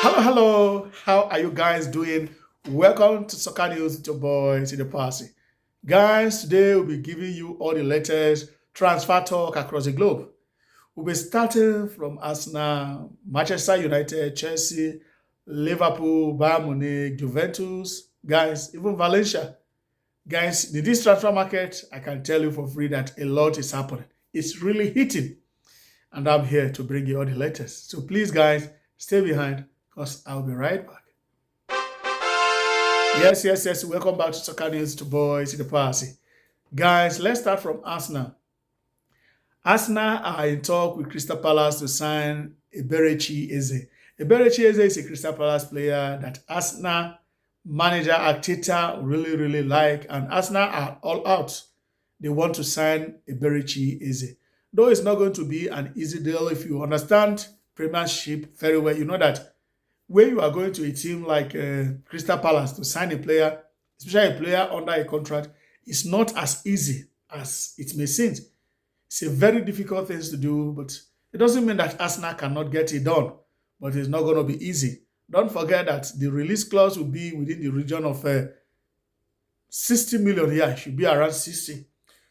Hello, hello. How are you guys doing? Welcome to Soccer News with your boy, the Parsi. Guys, today we'll be giving you all the latest transfer talk across the globe. We'll be starting from Arsenal, Manchester United, Chelsea, Liverpool, Bayern Munich, Juventus, guys, even Valencia. Guys, in this transfer market, I can tell you for free that a lot is happening. It's really hitting, and I'm here to bring you all the latest. So please, guys, stay behind because I'll be right back. Yes, yes, yes. Welcome back to Soccer News to Boys in the Party. Guys, let's start from Arsenal. Arsenal are in talk with Crystal Palace to sign Eberechi Eze. Eberechi Eze is a Crystal Palace player that Arsenal manager Arteta really like, and Arsenal are all out. They want to sign Eberechi Eze. Though it's not going to be an easy deal if you understand Premiership very well. You know that when you are going to a team like Crystal Palace to sign a player, especially a player under a contract, it's not as easy as it may seem. It's a very difficult thing to do, but it doesn't mean that Arsenal cannot get it done. But it's not going to be easy. Don't forget that the release clause will be within the region of 60 million. Yeah, it should be around 60.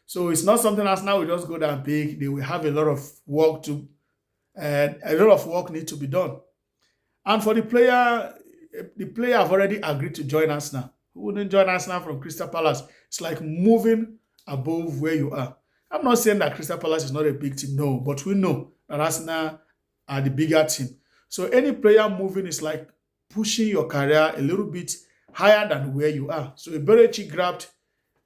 So it's not something Arsenal will just go down and pick. They will have a lot of work to, a lot of work need to be done. And for the player have already agreed to join Arsenal. Who wouldn't join Arsenal from Crystal Palace? It's like moving above where you are. I'm not saying that Crystal Palace is not a big team, no, but we know that Arsenal are the bigger team. So any player moving is like pushing your career a little bit higher than where you are. So Eberechi grabbed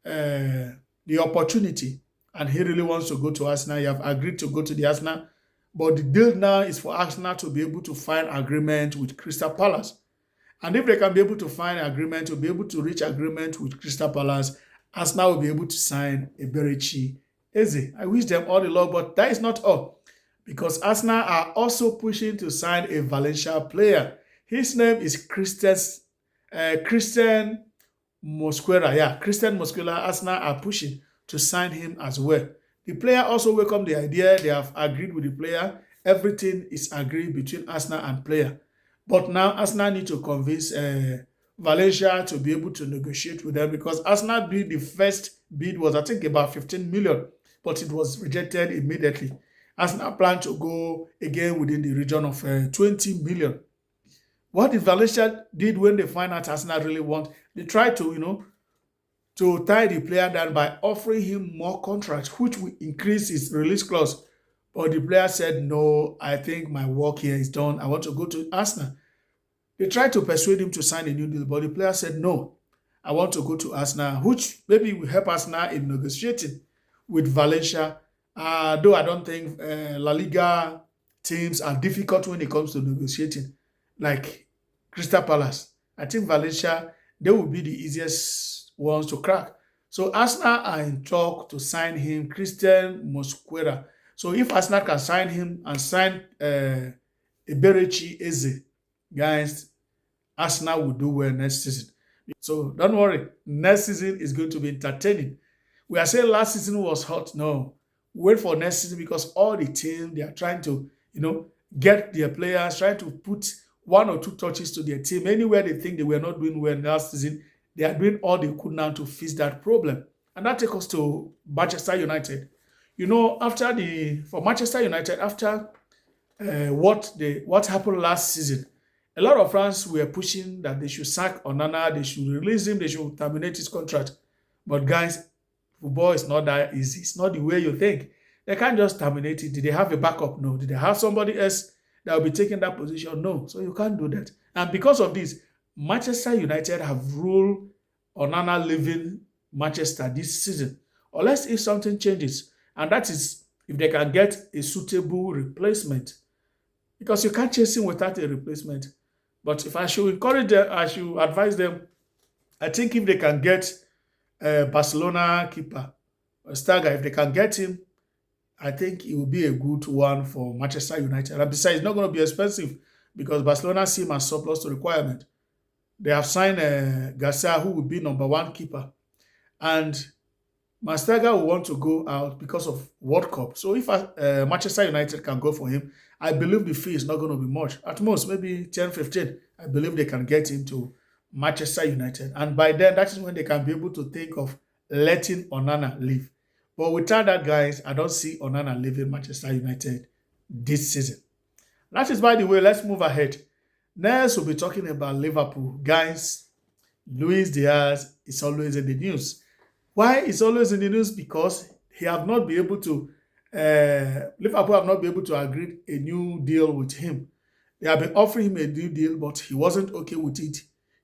the opportunity and he really wants to go to Arsenal. He have agreed to go to the Arsenal. But the deal now is for Arsenal to be able to find agreement with Crystal Palace. And if they can be able to find agreement, to be able to reach agreement with Crystal Palace, Arsenal will be able to sign Eberechi Eze. I wish them all the luck, but that is not all. Because Arsenal are also pushing to sign a Valencia player. His name is Christian Mosquera. Yeah, Christian Mosquera. Arsenal are pushing to sign him as well. The player also welcomed the idea. They have agreed with the player. Everything is agreed between Arsenal and player. But now Arsenal need to convince Valencia to be able to negotiate with them because Arsenal bid, the first bid was I think about 15 million, but it was rejected immediately. Arsenal plan to go again within the region of 20 million. What did Valencia did when they find out Arsenal really want? They tried to, to tie the player down by offering him more contracts, which will increase his release clause. But the player said, no, I think my work here is done. I want to go to Arsenal. They tried to persuade him to sign a new deal, but the player said, no, I want to go to Arsenal, which maybe will help Arsenal in negotiating with Valencia. Though I don't think La Liga teams are difficult when it comes to negotiating, like Crystal Palace. I think Valencia, they will be the easiest ones to crack. So Arsenal are in talk to sign him, Christian Mosquera. So if Arsenal can sign him and sign Eberechi Eze, guys, Arsenal will do well next season. So don't worry, next season is going to be entertaining. We are saying last season was hot. No, wait for next season because all the team they are trying to, get their players, trying to put one or two touches to their team. Anywhere they think they were not doing well last season, they are doing all they could now to fix that problem. And that takes us to Manchester United. After the for Manchester United, after what happened last season, a lot of fans were pushing that they should sack Onana, they should release him, they should terminate his contract. But guys, football is not that easy. It's not the way you think. They can't just terminate it. Did they have a backup? No. Did they have somebody else that will be taking that position? No. So you can't do that. And because of this, Manchester United have ruled Onana leaving Manchester this season, unless if something changes. And that is if they can get a suitable replacement. Because you can't chase him without a replacement. But if I should encourage them, I should advise them, I think if they can get Barcelona keeper, Staga, if they can get him, I think it will be a good one for Manchester United. And besides, it's not going to be expensive because Barcelona see him as surplus to requirement. They have signed Garcia, who will be number one keeper. And Masterga will want to go out because of World Cup. So if Manchester United can go for him, I believe the fee is not going to be much. At most, maybe 10, 15. I believe they can get him to Manchester United. And by then, that is when they can be able to think of letting Onana leave. But without that, guys, I don't see Onana leaving Manchester United this season. That is, by the way, let's move ahead. Next, we'll be talking about Liverpool. Guys, Luis Diaz is always in the news. Why is always in the news? Because he have not been able to, Liverpool have not been able to agree a new deal with him. They have been offering him a new deal, but he wasn't okay with it.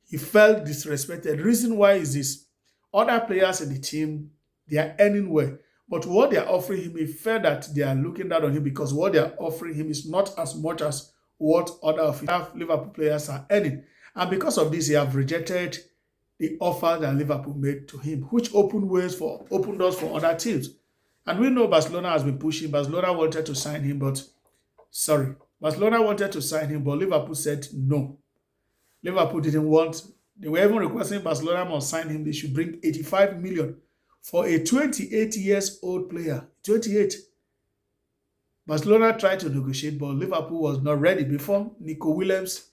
He felt disrespected. Reason why is this: other players in the team, they are earning well, but what they are offering him, he felt that they are looking down on him because what they are offering him is not as much as what other of his Liverpool players are earning, and because of this, he have rejected the offer that Liverpool made to him, which opened doors for other teams. And we know Barcelona has been pushing. Barcelona wanted to sign him, but sorry, Barcelona wanted to sign him, but Liverpool said no. Liverpool didn't want. They were even requesting Barcelona must sign him. They should bring 85 million for a 28 years old player. 28. Barcelona tried to negotiate, but Liverpool was not ready before Nico Williams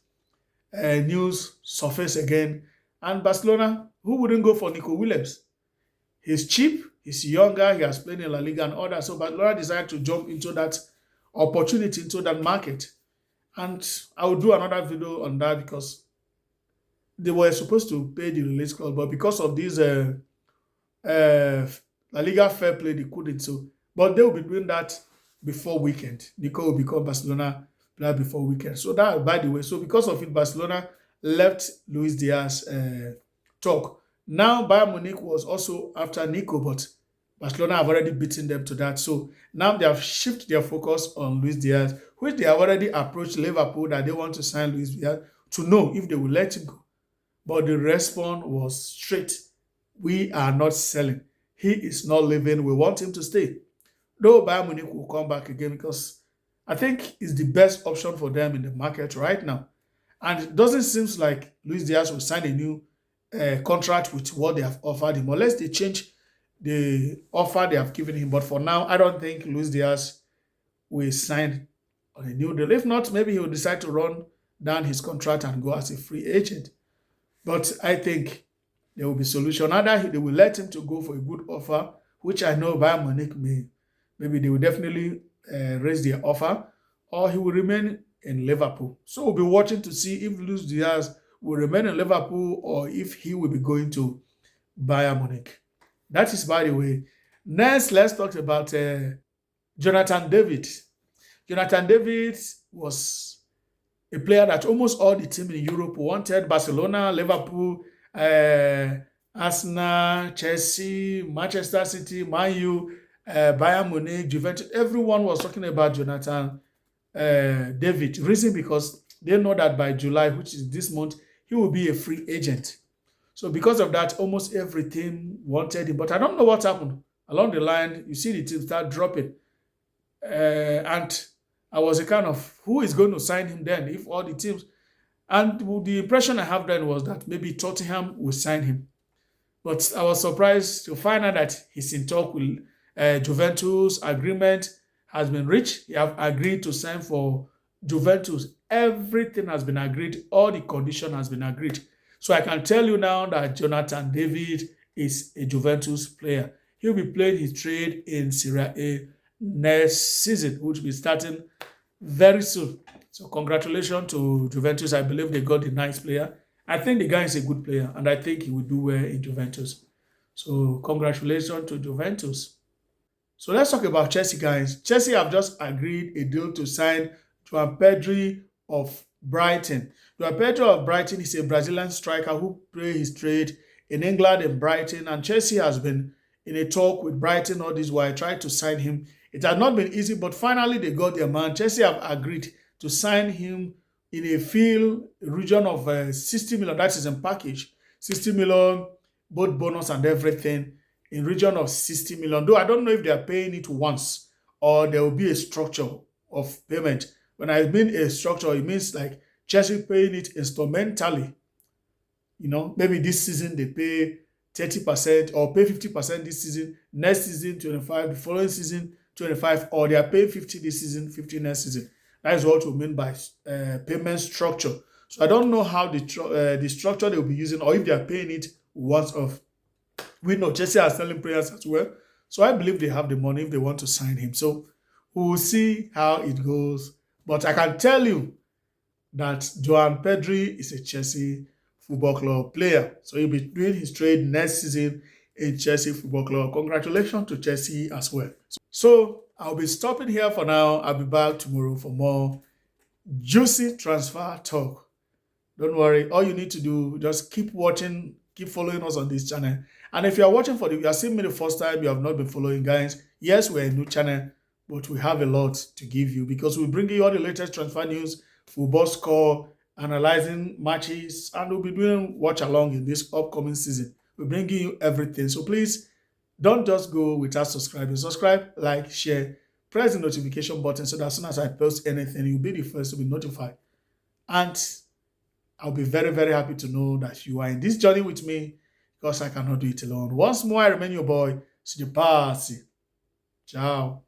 news surfaced again. And Barcelona, who wouldn't go for Nico Williams? He's cheap, he's younger, he has played in La Liga and others. So Barcelona decided to jump into that opportunity, into that market. And I will do another video on that because they were supposed to pay the release clause, but because of this La Liga fair play, they couldn't. So, but they will be doing that before weekend. Nico will become Barcelona player before weekend. So that, by the way, so because of it, Barcelona left Luis Diaz talk. Now Bayern Munich was also after Nico, but Barcelona have already beaten them to that. So now they have shifted their focus on Luis Diaz, which they have already approached Liverpool that they want to sign Luis Diaz to know if they will let him go. But the response was straight. We are not selling. He is not leaving. We want him to stay. Though Bayern Munich will come back again because I think it's the best option for them in the market right now. And it doesn't seem like Luis Diaz will sign a new contract with what they have offered him, unless they change the offer they have given him. But for now, I don't think Luis Diaz will sign on a new deal. If not, maybe he will decide to run down his contract and go as a free agent. But I think there will be solution. Either they will let him to go for a good offer, which I know Bayern Munich maybe they will definitely raise their offer, or he will remain in Liverpool. So we'll be watching to see if Luis Diaz will remain in Liverpool or if he will be going to Bayern Munich. That is, by the way. Next, let's talk about Jonathan David. Jonathan David was a player that almost all the team in Europe wanted. Barcelona, Liverpool, Arsenal, Chelsea, Manchester City, Man U, Bayern Munich, Juventus. Everyone was talking about Jonathan David. Reason because they know that by July, which is this month, he will be a free agent. So because of that, almost every team wanted him. But I don't know what happened. Along the line, you see the team start dropping. And I was a kind of, who is going to sign him then if all the teams... And the impression I have then was that maybe Tottenham will sign him. But I was surprised to find out that he's in talk with Juventus. Agreement has been reached. He have agreed to sign for Juventus. Everything has been agreed. All the condition has been agreed. So I can tell you now that Jonathan David is a Juventus player. He'll be playing his trade in Serie A next season, which will be starting very soon. So congratulations to Juventus. I believe they got a nice player. I think the guy is a good player, and I think he will do well in Juventus. So congratulations to Juventus. So let's talk about Chelsea, guys. Chelsea have just agreed a deal to sign João Pedro of Brighton. João Pedro of Brighton is a Brazilian striker who plays his trade in England and Brighton, and Chelsea has been in a talk with Brighton all this while, tried to sign him. It has not been easy, but finally they got their man. Chelsea have agreed to sign him in a field region of 60 million. That is in package. 60 million, both bonus and everything, in region of 60 million. Though I don't know if they are paying it once or there will be a structure of payment. When I mean a structure, it means like Chelsea paying it instrumentally. You know, maybe this season they pay 30% or pay 50% this season, next season 25, the following season 25, or they are paying 50 this season, 50 next season. That is what we mean by payment structure. So I don't know how the structure they will be using, or if they are paying it once off. We know Chelsea are selling players as well. So I believe they have the money if they want to sign him. So we will see how it goes. But I can tell you that Joan Pedri is a Chelsea Football Club player. So he'll be doing his trade next season in Chelsea Football Club. Congratulations to Chelsea as well. So I'll be stopping here for now. I'll be back tomorrow for more juicy transfer talk. Don't worry. All you need to do, just keep watching, keep following us on this channel. And if you are watching you are seeing me the first time, you have not been following, guys. Yes, we're a new channel, but we have a lot to give you because we bring you all the latest transfer news, football score, analyzing matches, and we'll be doing watch along in this upcoming season. We're bringing you everything. So please don't just go without subscribing. Subscribe, like, share, press the notification button so that as soon as I post anything, you'll be the first to be notified. And I'll be very, very happy to know that you are in this journey with me because I cannot do it alone. Once more, I remain your boy, Sidi Parsi. Ciao.